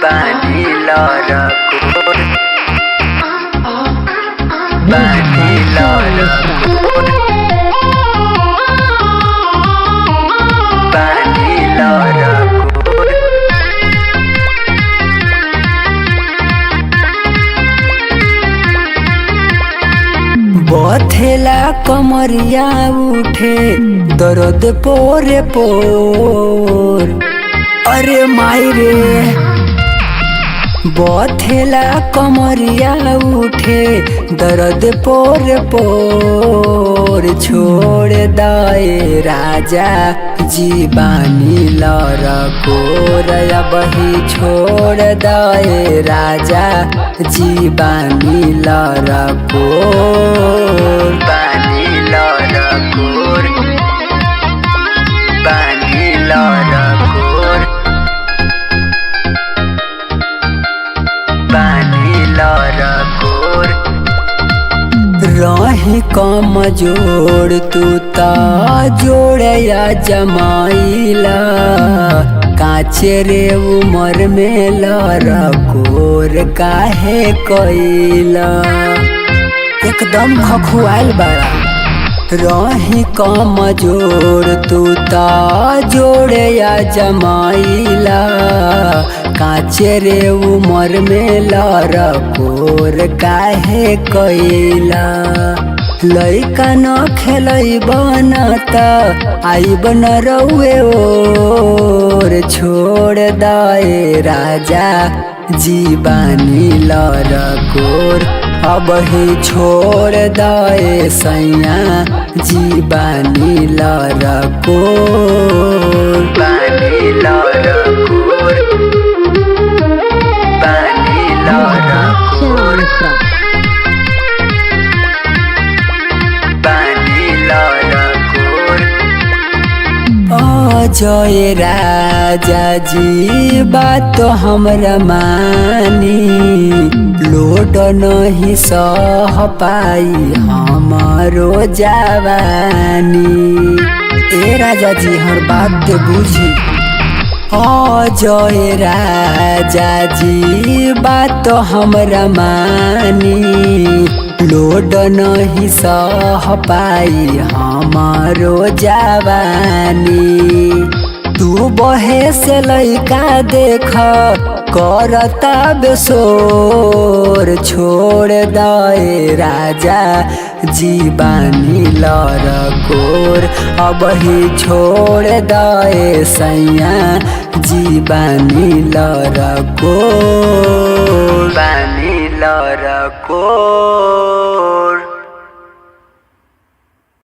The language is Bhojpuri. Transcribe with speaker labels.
Speaker 1: पानी लरकोर पानी लरकोर पानी लरकोर बथेला कमरिया उठे दर्द पोरे पोर अरे माई रे बथेला कमरिया उठे दर्द पोर पोर छोड़ दाए राजा जीवानी लरकोर बही छोड़ दाए राजा जीवानी लरकोर पानी लरकोर पानी लरकोर पानी लरकोर रही कमजोर तू ता जोड़या जमाइला काचे रे उमर में लरकोर काहे कइला एकदम खखुआइल बड़ा रही कमजोर तू ता जोड़या जमाइला काचे रे उमर में लरकोर काहे कइला लइका न खेलैबन त आइबन रउए ओर छोड़ दाए राजा जीवानी लरकोर अब ही छोड़ दाए सैया जीवानी लरकोर पानी लरकोर पानी लरकोर पानी लरकोर जय राजा जी बात तो हमरा मानी लोड नहीं सह पाई हमारो जवानी ए राजा जी हर बात के बुझी जय राजा जी बात तो हमरा मानी लोड नहीं सह पाई हमारो जवानी तू बहे से लइका देख करता बेसोर छोड़ दाए राजा जीवानी लरकोर अब ही छोड़ दाए सैया जीवानी लरकोर पानी लरकोर।